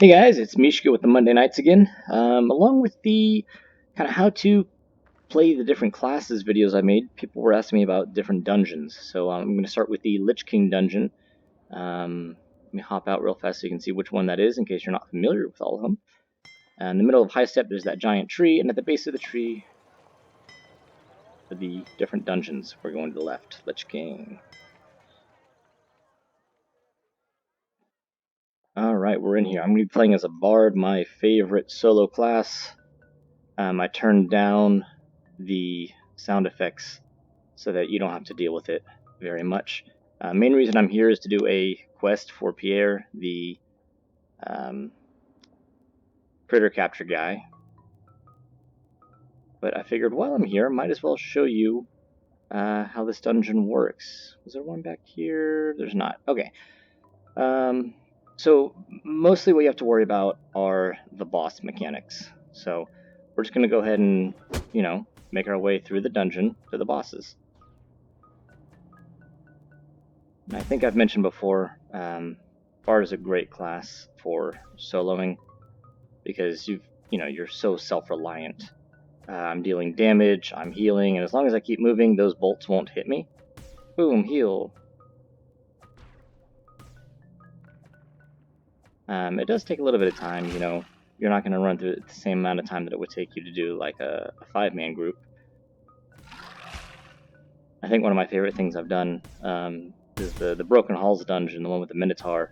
Hey guys, it's Mishka with the Monday Nights again. Along with the kind of how to play the different classes videos I made, people were asking me about different dungeons. So I'm going to start with the Lich King dungeon. Let me hop out real fast so you can see which one that is in case you're not familiar with all of them. In the middle of High Step, there's that giant tree, and at the base of the tree are the different dungeons. We're going to the left, Lich King. Alright, we're in here. I'm going to be playing as a bard, my favorite solo class. I turned down the sound effects so that you don't have to deal with it very much. Main reason I'm here is to do a quest for Pierre, the critter capture guy. But I figured while I'm here, I might as well show you how this dungeon works. Was there one back here? There's not. Okay. So mostly what you have to worry about are the boss mechanics. So we're just going to go ahead and, make our way through the dungeon to the bosses. And I think I've mentioned before, Bard is a great class for soloing because you're so self-reliant. I'm dealing damage, I'm healing, and as long as I keep moving, those bolts won't hit me. Boom, heal. It does take a little bit of time, You're not going to run through it the same amount of time that it would take you to do like a 5-man group. I think one of my favorite things I've done is the Broken Halls dungeon, the one with the Minotaur.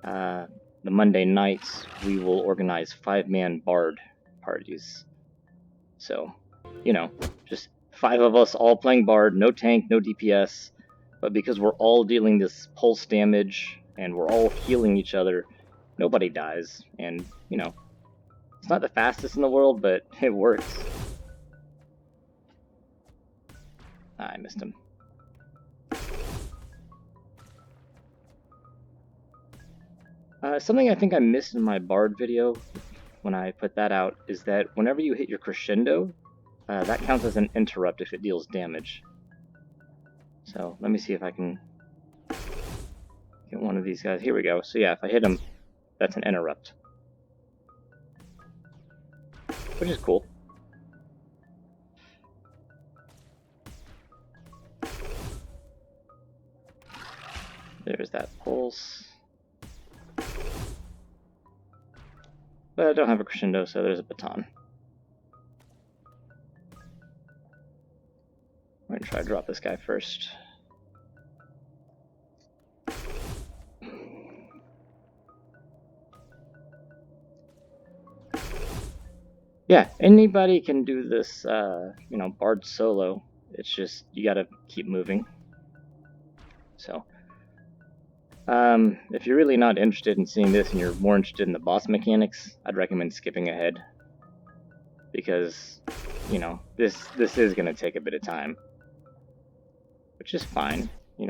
The Monday nights, we will organize 5-man bard parties. So, just 5 of us all playing bard, no tank, no DPS, but because we're all dealing this pulse damage and we're all healing each other, nobody dies. And, it's not the fastest in the world, but it works. I missed him. Something I think I missed in my bard video when I put that out is that whenever you hit your crescendo, that counts as an interrupt if it deals damage. So let me see if I can get one of these guys. Here we go. So yeah, if I hit him, that's an interrupt, which is cool. There's that pulse. But I don't have a crescendo, so there's a baton. I'm going to try to drop this guy first. Yeah, anybody can do this, bard solo. It's just, you gotta keep moving. So, if you're really not interested in seeing this and you're more interested in the boss mechanics, I'd recommend skipping ahead. Because, this is gonna take a bit of time. Which is fine, I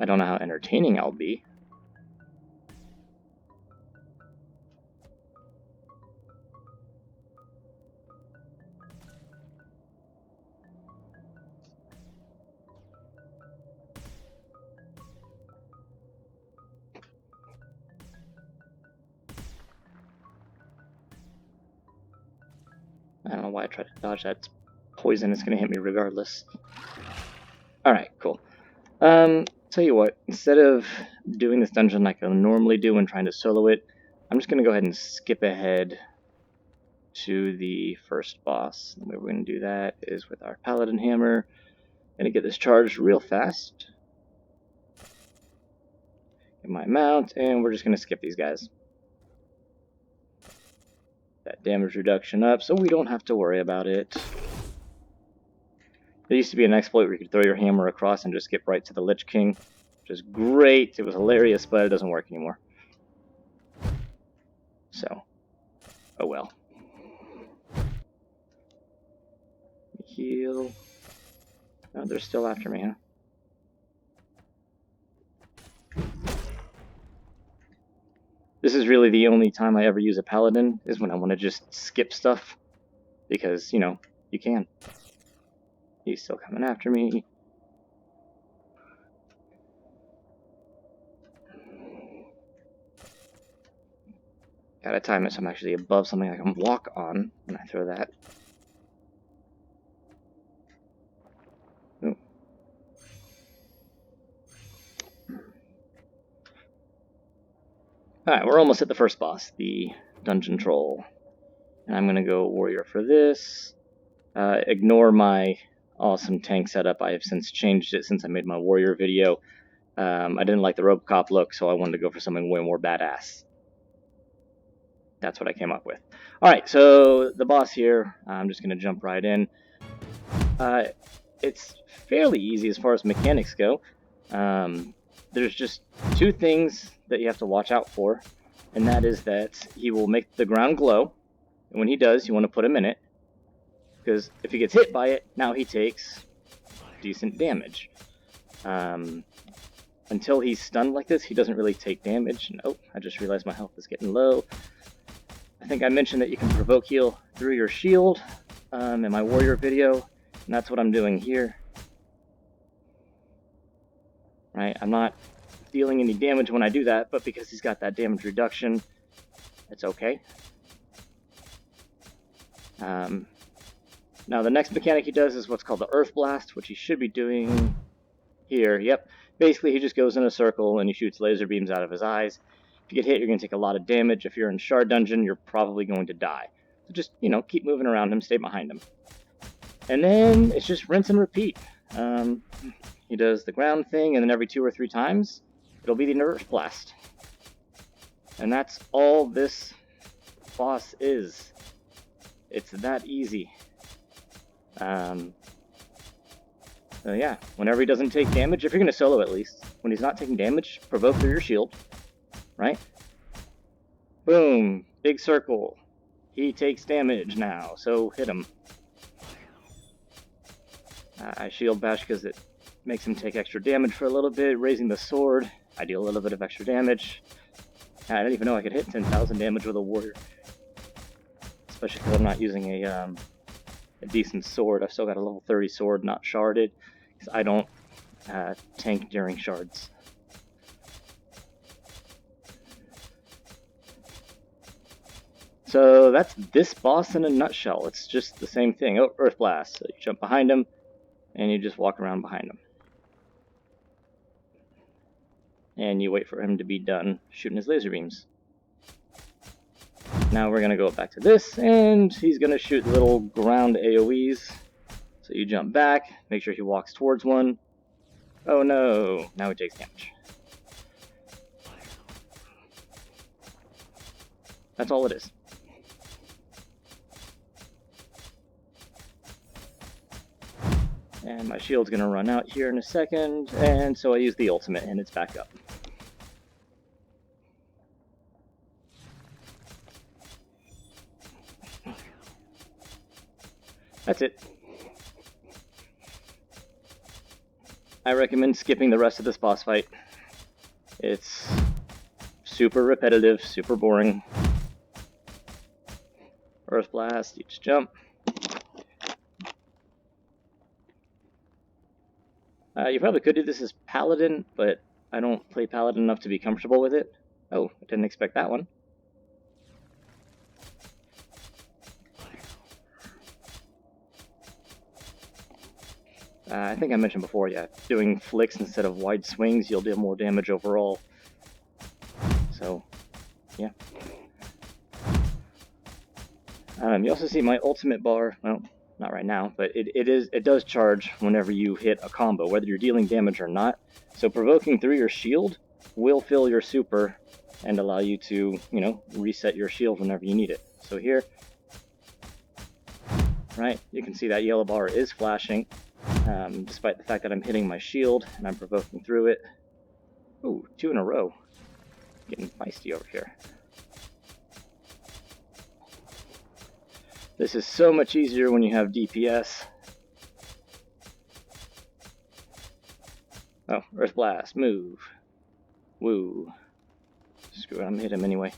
don't know how entertaining I'll be. I don't know why I tried to dodge that. It's poison. It's going to hit me regardless. Alright, cool. Tell you what, instead of doing this dungeon like I normally do when trying to solo it, I'm just going to go ahead and skip ahead to the first boss. The way we're going to do that is with our Paladin Hammer. Going to get this charged real fast. Get my mount, and we're just going to skip these guys. That damage reduction up, so we don't have to worry about it. There used to be an exploit where you could throw your hammer across and just get right to the Lich King, which is great. It was hilarious, but it doesn't work anymore. So, oh well. Heal. Oh, they're still after me, huh? This is really the only time I ever use a paladin, is when I want to just skip stuff. Because, you can. He's still coming after me. Gotta time it so I'm actually above something I can walk on when I throw that. Ooh. Alright, we're almost at the first boss, the Dungeon Troll. And I'm gonna go Warrior for this. Ignore my awesome tank setup. I have since changed it since I made my Warrior video. I didn't like the Robocop look, so I wanted to go for something way more badass. That's what I came up with. Alright, so the boss here, I'm just going to jump right in. It's fairly easy as far as mechanics go. There's just two things that you have to watch out for, and that is that he will make the ground glow, and when he does, you want to put him in it, because if he gets hit by it, now he takes decent damage. Until he's stunned like this, he doesn't really take damage. And, oh, I just realized my health is getting low. I think I mentioned that you can provoke heal through your shield in my warrior video, and that's what I'm doing here. Right, I'm not dealing any damage when I do that, but because he's got that damage reduction, it's okay. Now the next mechanic he does is what's called the Earth Blast, which he should be doing here. Yep. Basically, he just goes in a circle and he shoots laser beams out of his eyes. If you get hit, you're going to take a lot of damage. If you're in Shard Dungeon, you're probably going to die. So just, keep moving around him, stay behind him. And then it's just rinse and repeat. He does the ground thing, and then every 2 or 3 times, it'll be the Earth Blast. And that's all this boss is. It's that easy. So yeah, whenever he doesn't take damage, if you're going to solo at least, when he's not taking damage, provoke through your shield, right? Boom, big circle. He takes damage now, so hit him. I shield bash because it makes him take extra damage for a little bit. Raising the sword, I deal a little bit of extra damage. I didn't even know I could hit 10,000 damage with a warrior. Especially because I'm not using a decent sword. I've still got a level 30 sword, not sharded, because I don't tank during shards. So that's this boss in a nutshell. It's just the same thing. Oh, Earth Blast. So you jump behind him, and you just walk around behind him. And you wait for him to be done shooting his laser beams. Now we're going to go back to this, and he's going to shoot little ground AoEs. So you jump back, make sure he walks towards one. Oh no, now he takes damage. That's all it is. And my shield's going to run out here in a second, and so I use the ultimate, and it's back up. That's it. I recommend skipping the rest of this boss fight. It's super repetitive, super boring. Earth Blast, you just jump. You probably could do this as Paladin, but I don't play Paladin enough to be comfortable with it. Oh, I didn't expect that one. I think I mentioned before, yeah, doing flicks instead of wide swings, you'll deal more damage overall. So, yeah. You also see my ultimate bar, well, not right now, but it does charge whenever you hit a combo, whether you're dealing damage or not. So provoking through your shield will fill your super and allow you to, reset your shield whenever you need it. So here, right, you can see that yellow bar is flashing. Despite the fact that I'm hitting my shield and I'm provoking through it. Ooh, 2 in a row. Getting feisty over here. This is so much easier when you have DPS. Oh, Earth Blast, move. Woo. Screw it, I'm gonna hit him anyway.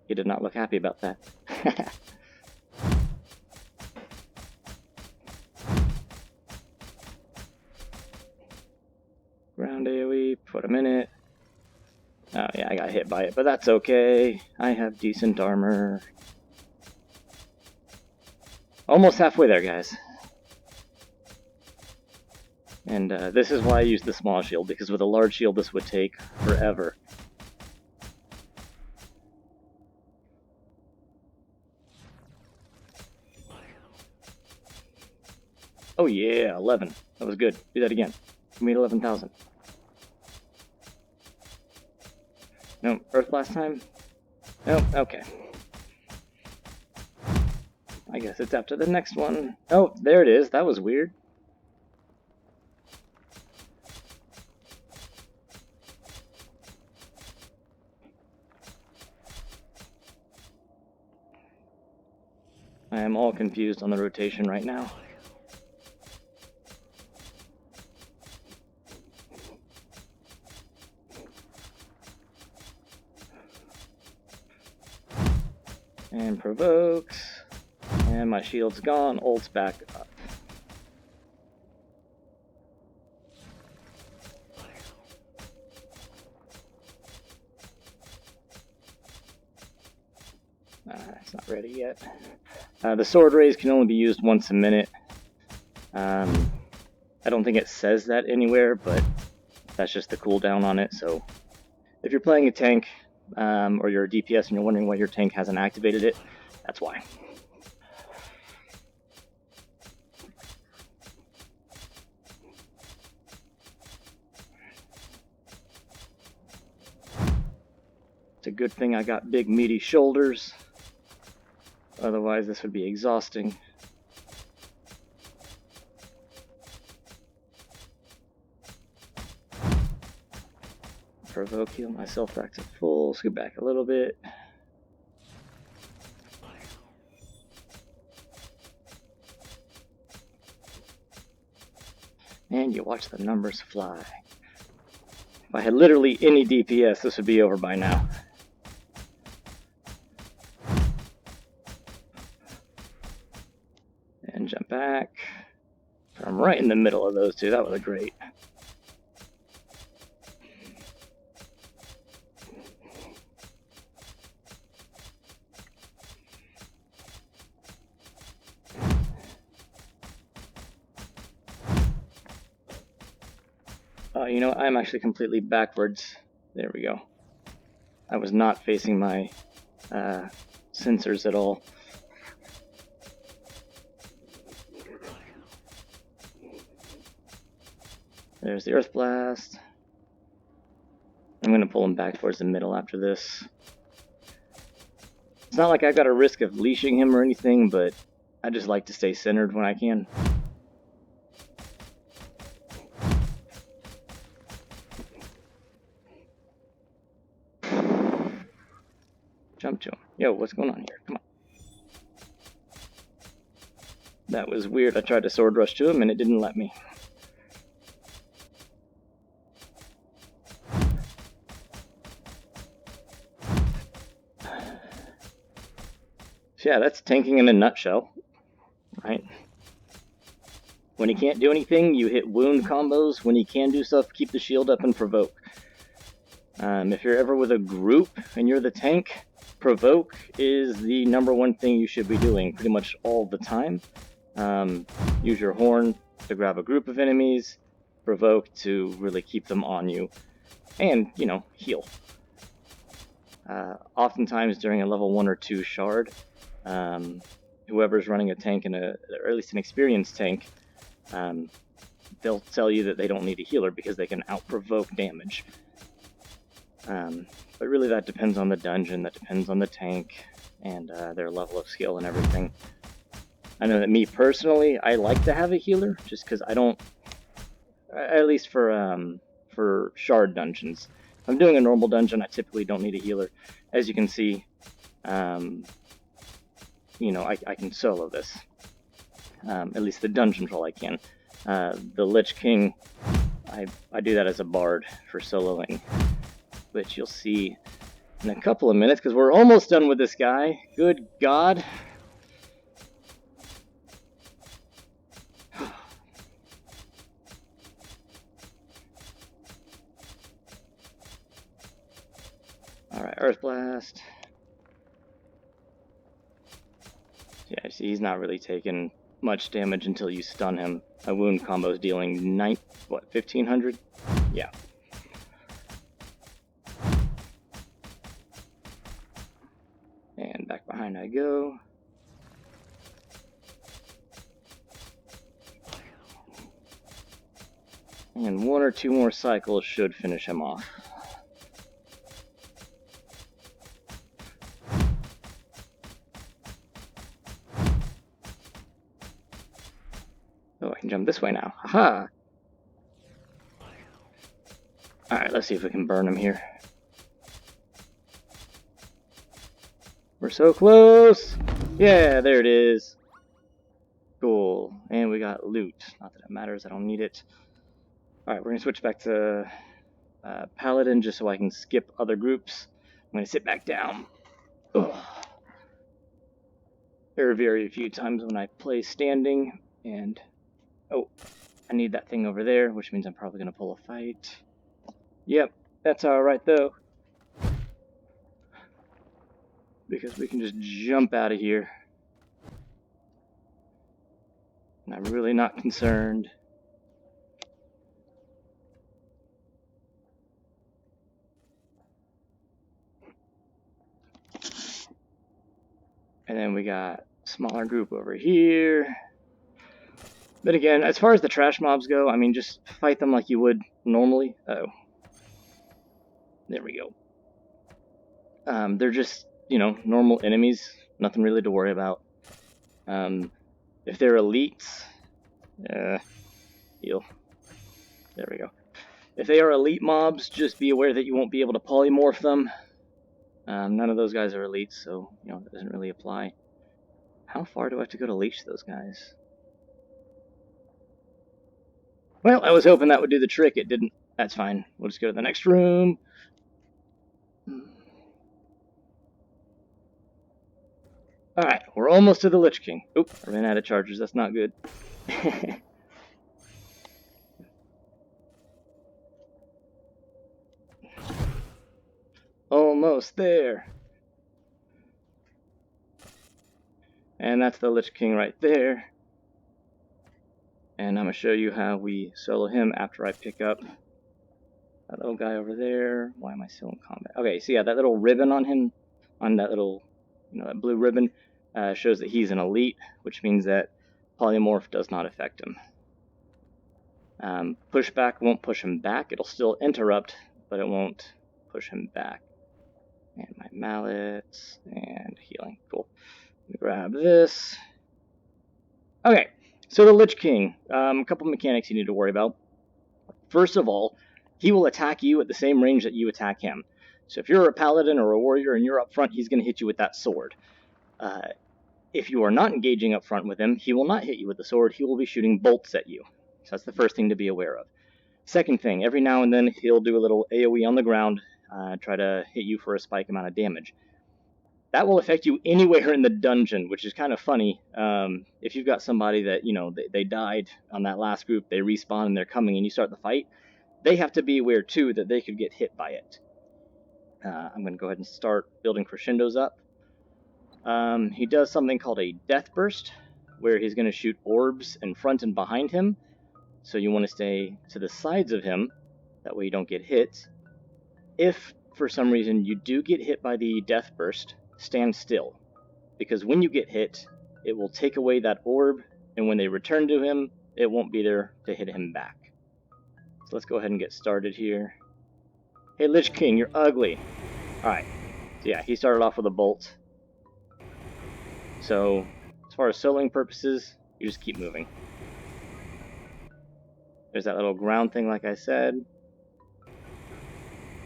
He did not look happy about that. Ground AoE, put him in it. Oh yeah, I got hit by it, but that's okay. I have decent armor. Almost halfway there, guys. And this is why I use the small shield, because with a large shield this would take forever. Oh yeah, 11. That was good. Do that again. We made 11,000. No, Earth last time? No, okay. I guess it's after the next one. Oh, there it is. That was weird. I am all confused on the rotation right now. And provokes. And my shield's gone. Ult's back up. It's not ready yet. The sword raise can only be used once a minute. I don't think it says that anywhere, but that's just the cooldown on it. So if you're playing a tank, or you're a DPS and you're wondering why your tank hasn't activated it, that's why. It's a good thing I got big meaty shoulders. Otherwise this would be exhausting. Provoke, heal myself back to full, scoot back a little bit. And you watch the numbers fly. If I had literally any DPS, this would be over by now. And jump back. I'm right in the middle of those two. That was great. You know, I'm actually completely backwards. There we go. I was not facing my sensors at all. There's the Earth Blast. I'm going to pull him back towards the middle after this. It's not like I've got a risk of leashing him or anything, but I just like to stay centered when I can. Jump to him. Yo, what's going on here? Come on. That was weird. I tried to sword rush to him and it didn't let me. So yeah, that's tanking him in a nutshell, right? When he can't do anything, you hit wound combos. When he can do stuff, keep the shield up and provoke. If you're ever with a group and you're the tank, provoke is the #1 thing you should be doing pretty much all the time. Use your horn to grab a group of enemies, provoke to really keep them on you, and, you know, heal. Oftentimes during a level 1 or 2 shard, whoever's running a tank, or at least an experienced tank, they'll tell you that they don't need a healer because they can out-provoke damage. But really that depends on the dungeon, that depends on the tank, and their level of skill and everything. I know that me personally, I like to have a healer, just because I don't, at least for shard dungeons. If I'm doing a normal dungeon, I typically don't need a healer. As you can see, you know, I can solo this. At least the dungeon troll I can. The Lich King, I do that as a bard for soloing, which you'll see in a couple of minutes, because we're almost done with this guy. Good God. Earth Blast. Yeah, see, he's not really taking much damage until you stun him. A wound combo is dealing 1500? Yeah. And back behind I go. And 1 or 2 more cycles should finish him off. Oh, I can jump this way now. Haha! Alright, let's see if we can burn him here. We're so close! Yeah, there it is. Cool. And we got loot. Not that it matters, I don't need it. Alright, we're going to switch back to Paladin just so I can skip other groups. I'm going to sit back down. Ugh. There are very few times when I play standing, and... Oh, I need that thing over there, which means I'm probably going to pull a fight. Yep, that's alright though. Because we can just jump out of here. And I'm really not concerned. And then we got a smaller group over here. But again, as far as the trash mobs go, I mean, just fight them like you would normally. Oh. There we go. They're just, you know, normal enemies. Nothing really to worry about. If they're elites... heal. There we go. If they are elite mobs, just be aware that you won't be able to polymorph them. None of those guys are elites, so, you know, that doesn't really apply. How far do I have to go to leash those guys? Well, I was hoping that would do the trick. It didn't. That's fine. We'll just go to the next room. Alright, we're almost to the Lich King. Oop, I ran out of charges. That's not good. Almost there. And that's the Lich King right there. And I'm going to show you how we solo him after I pick up that little guy over there. Why am I still in combat? Okay, so yeah, that little ribbon on him, on that little, you know, that blue ribbon, shows that he's an elite, which means that polymorph does not affect him. Pushback won't push him back. It'll still interrupt, but it won't push him back. And my mallets and healing. Cool. Let me grab this. Okay, so the Lich King. A couple mechanics you need to worry about. First of all, he will attack you at the same range that you attack him. So if you're a paladin or a warrior and you're up front, he's going to hit you with that sword. If you are not engaging up front with him, he will not hit you with the sword. He will be shooting bolts at you. So that's the first thing to be aware of. Second thing, every now and then he'll do a little AoE on the ground, try to hit you for a spike amount of damage. That will affect you anywhere in the dungeon, which is kind of funny. If you've got somebody that, you know, they died on that last group, they respawn and they're coming and you start the fight, they have to be aware too that they could get hit by it. I'm going to go ahead and start building crescendos up. He does something called a death burst, where he's going to shoot orbs in front and behind him. So you want to stay to the sides of him, that way you don't get hit. If, for some reason, you do get hit by the death burst, stand still. Because when you get hit, it will take away that orb, and when they return to him, it won't be there to hit him back. So let's go ahead and get started here. Hey Lich King, you're ugly. Alright, so yeah, he started off with a bolt. So, as far as soloing purposes, you just keep moving. There's that little ground thing like I said.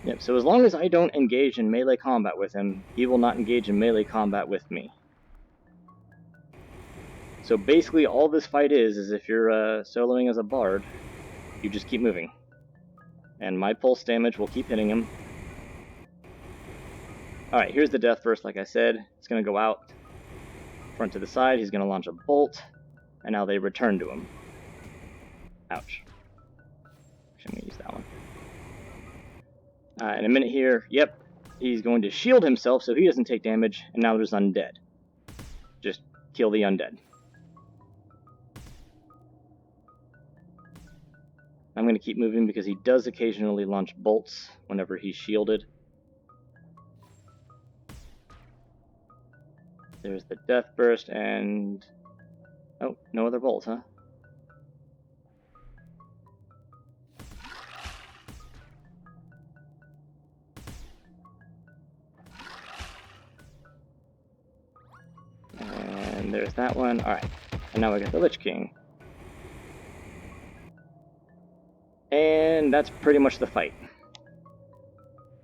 Yep, so as long as I don't engage in melee combat with him, he will not engage in melee combat with me. So basically all this fight is if you're soloing as a bard, you just keep moving. And my pulse damage will keep hitting him. Alright, here's the death burst like I said. It's going to go out front to the side, he's going to launch a bolt, and now they return to him. Ouch. Actually, I'm going to use that one. In a minute here, yep, He's going to shield himself so he doesn't take damage, and now there's undead. Just kill the undead. I'm going to keep moving because he does occasionally launch bolts whenever he's shielded. There's the death burst and... oh, no other bolts, huh? And there's that one. Alright, and now I got the Lich King. And that's pretty much the fight.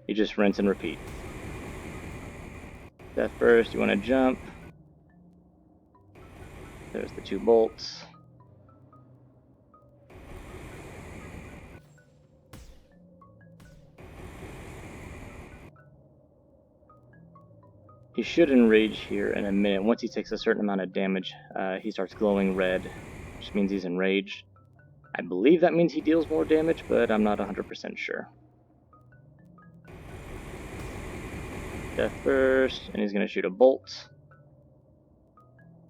You just rinse and repeat. Death burst, you want to jump. There's the 2 bolts. He should enrage here in a minute. Once he takes a certain amount of damage, he starts glowing red, which means he's enraged. I believe that means he deals more damage, but I'm not 100% sure. Death burst, and he's going to shoot a bolt.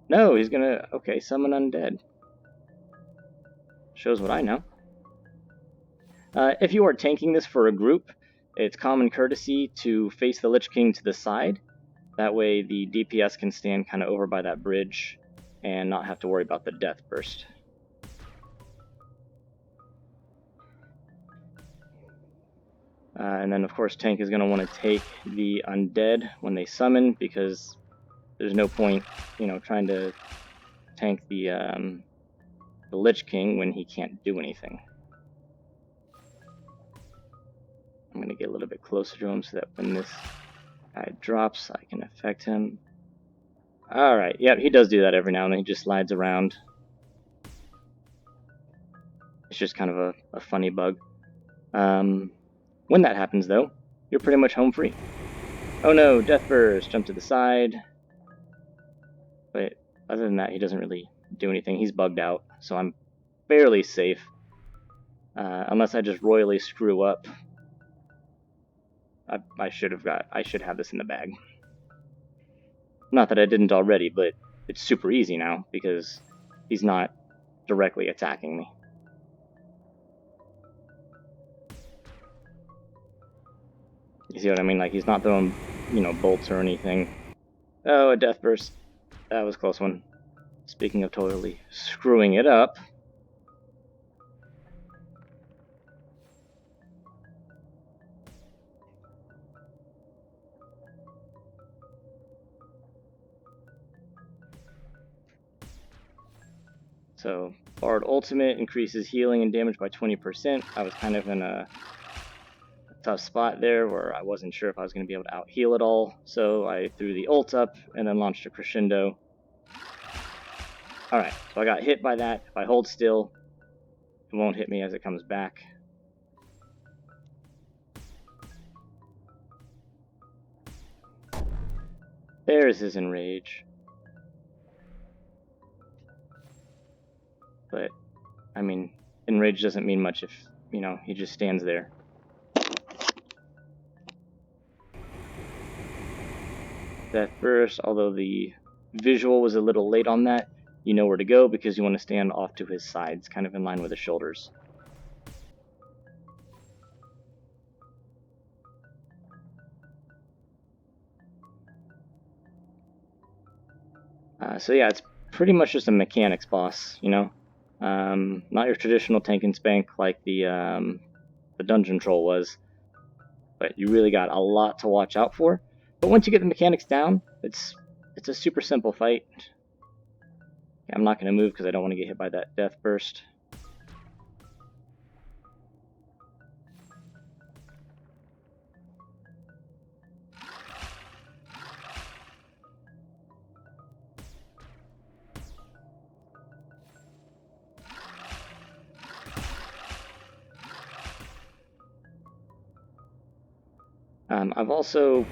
No, he's going to... okay, summon undead. Shows what I know. If you are tanking this for a group, it's common courtesy to face the Lich King to the side. That way the DPS can stand kind of over by that bridge and not have to worry about the death burst. And then of course tank is going to want to take the undead when they summon, because there's no point, you know, trying to tank the Lich King when he can't do anything. I'm going to get a little bit closer to him so that when this guy drops, I can affect him. Alright, yep, he does do that every now and then. He just slides around. It's just kind of a funny bug. When that happens, though, you're pretty much home free. Oh no, Death Burst, jump to the side. But other than that, he doesn't really do anything. He's bugged out, so I'm fairly safe. Unless I just royally screw up. I should have this in the bag. Not that I didn't already, but it's super easy now because he's not directly attacking me. You see what I mean? Like, he's not throwing, you know, bolts or anything. Oh, a death burst. That was a close one. Speaking of totally screwing it up. So, Bard Ultimate increases healing and damage by 20%. I was kind of in a tough spot there where I wasn't sure if I was going to be able to out-heal it all. So I threw the ult up and then launched a crescendo. Alright, so I got hit by that. If I hold still, it won't hit me as it comes back. There's his enrage. But, I mean, enrage doesn't mean much if, you know, he just stands there. Death burst, although the visual was a little late on that, you know where to go because you want to stand off to his sides, kind of in line with his shoulders. So yeah, it's pretty much just a mechanics boss, you know? Not your traditional tank and spank like the dungeon troll was, but you really got a lot to watch out for. But once you get the mechanics down, it's a super simple fight. I'm not going to move because I don't want to get hit by that death burst. I've also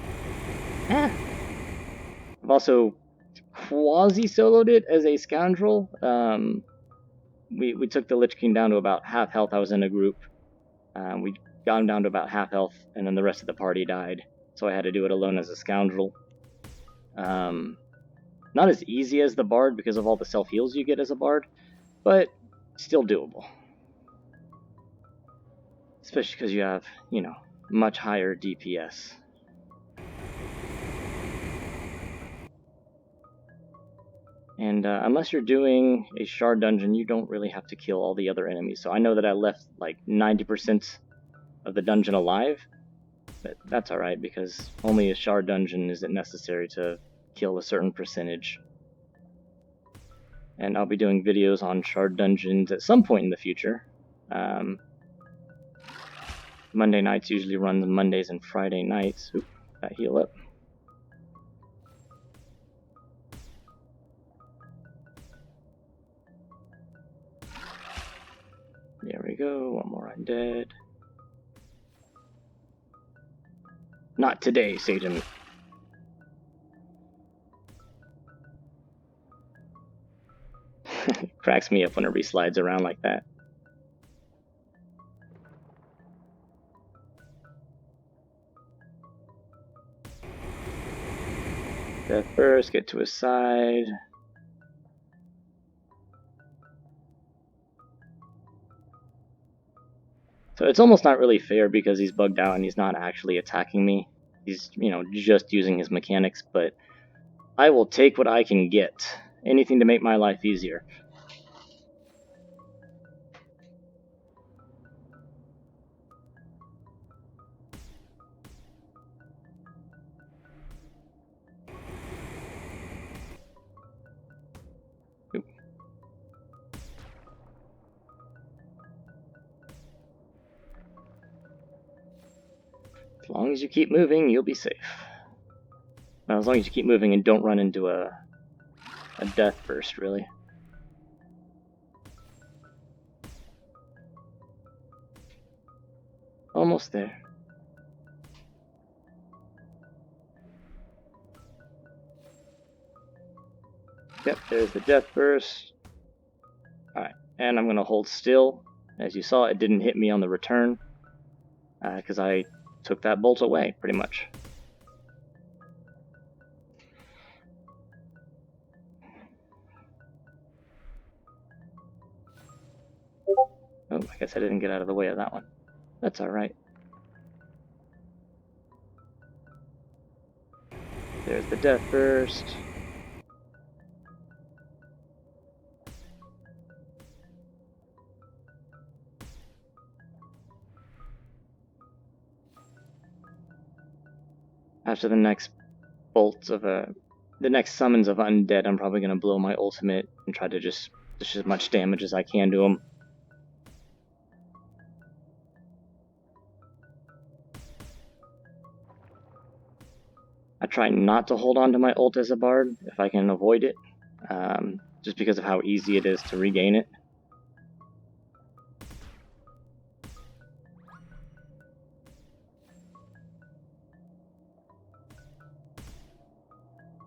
quasi-soloed it as a scoundrel. We took the Lich King down to about half health. I was in a group. We got him down to about half health, and then the rest of the party died. so I had to do it alone as a scoundrel. Not as easy as the bard because of all the self-heals you get as a bard, but still doable. Especially because you have, you know, much higher DPS. And unless you're doing a shard dungeon, you don't really have to kill all the other enemies. So I know that I left like 90% of the dungeon alive, but that's alright because only a shard dungeon isn't necessary to kill a certain percentage. And I'll be doing videos on shard dungeons at some point in the future. Monday nights usually run Mondays and Friday nights. Oop, that heal up. There we go, one more undead. Not today, Satan. Cracks me up whenever he slides around like that. Death first, get to his side. So it's almost not really fair because he's bugged out and he's not actually attacking me. He's, you know, just using his mechanics, but I will take what I can get. Anything to make my life easier. Oop. As long as you keep moving, you'll be safe. Well, as long as you keep moving and don't run into a death burst, really. Almost there. Yep, there's the death burst. Alright, and I'm going to hold still. As you saw, it didn't hit me on the return, because I took that bolt away, pretty much. Oh, I guess I didn't get out of the way of that one. That's alright. There's the death burst. After the next bolts of the next summons of undead, I'm probably going to blow my ultimate and try to just dish as much damage as I can to them. I try not to hold on to my ult as a bard if I can avoid it, just because of how easy it is to regain it.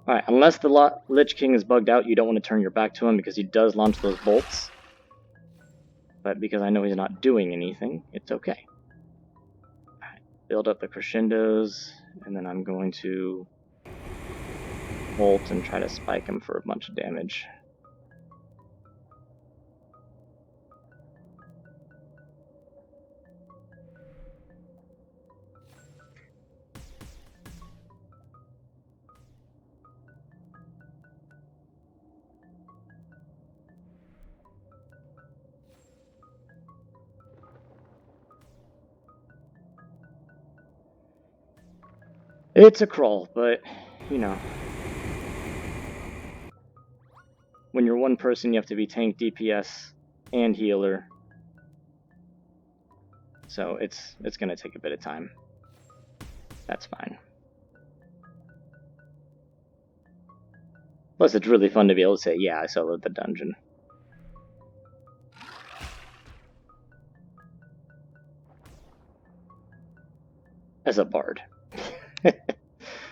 Alright, unless the Lich King is bugged out, you don't want to turn your back to him because he does launch those bolts. But because I know he's not doing anything, it's okay. Alright, build up the crescendos, and then I'm going to bolt and try to spike him for a bunch of damage. It's a crawl, but, you know, when you're one person, you have to be tank, DPS, and healer. So it's going to take a bit of time. That's fine. Plus, it's really fun to be able to say, yeah, I soloed the dungeon. As a bard.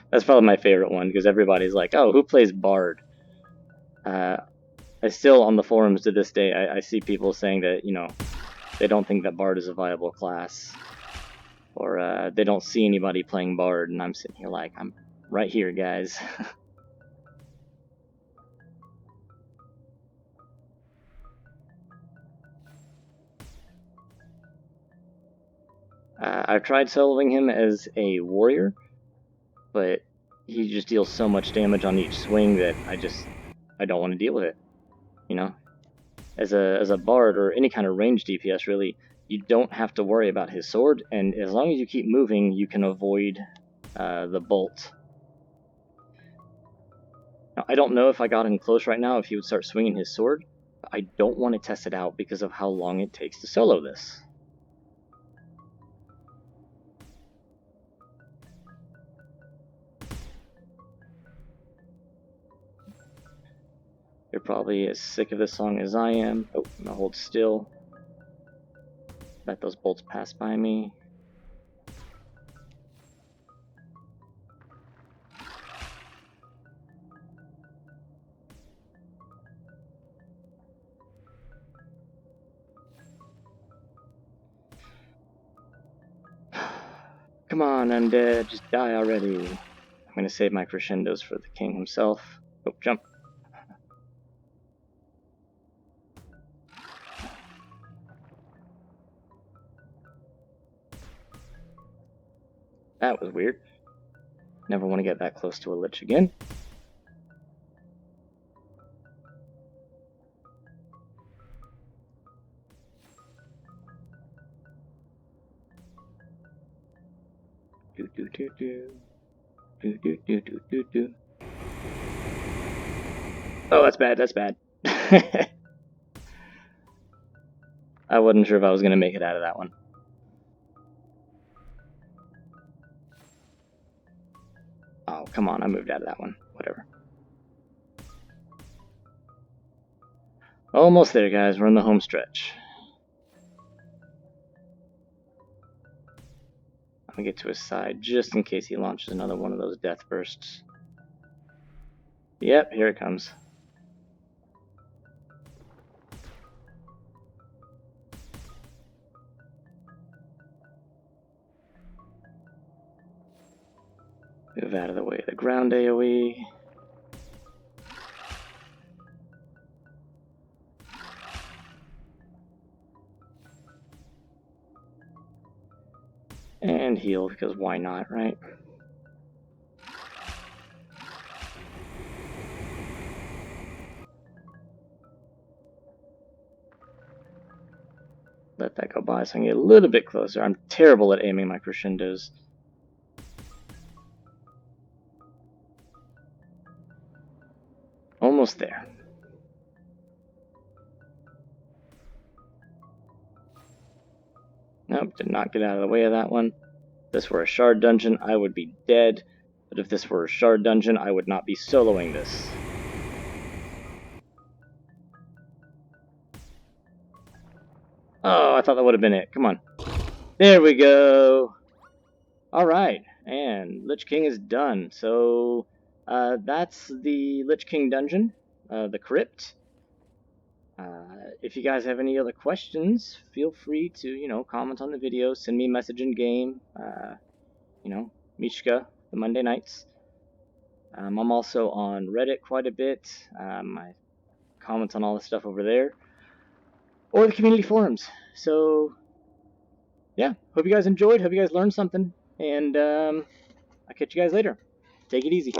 That's probably my favorite one, because everybody's like, oh, who plays bard? I still, on the forums to this day, I see people saying that, you know, they don't think that bard is a viable class. Or they don't see anybody playing Bard, and I'm sitting here like, I'm right here, guys. I've tried soloing him as a warrior, but he just deals so much damage on each swing that I don't want to deal with it. You know, as a bard or any kind of range DPS, really, you don't have to worry about his sword, and as long as you keep moving, you can avoid the bolt. Now, I don't know if I got him close right now if he would start swinging his sword. But I don't want to test it out because of how long it takes to solo this. You're probably as sick of this song as I am. Oh, I'm gonna hold still. Let those bolts pass by me. Come on, undead, just die already. I'm gonna save my crescendos for the king himself. Oh, jump. That was weird. Never want to get that close to a lich again. Do do do do. Do do do do do do. Oh, that's bad, that's bad. I wasn't sure if I was gonna make it out of that one. Oh, come on, I moved out of that one. Whatever. Almost there, guys. We're in the home stretch. I'm gonna get to his side just in case he launches another one of those death bursts. Yep, here it comes. Move out of the way of the ground AoE. And heal, because why not, right? Let that go by so I can get a little bit closer. I'm terrible at aiming my crescendos. Almost there. Nope, did not get out of the way of that one. If this were a shard dungeon, I would be dead. But if this were a shard dungeon, I would not be soloing this. Oh, I thought that would have been it. Come on. There we go. Alright, and Lich King is done. So, that's the Lich King dungeon, the crypt. If you guys have any other questions, feel free to, comment on the video, send me a message in game, Mishka, the Monday nights. I'm also on Reddit quite a bit. I comment on all the stuff over there, or the community forums. So, yeah, hope you guys enjoyed, hope you guys learned something, and I'll catch you guys later. Take it easy.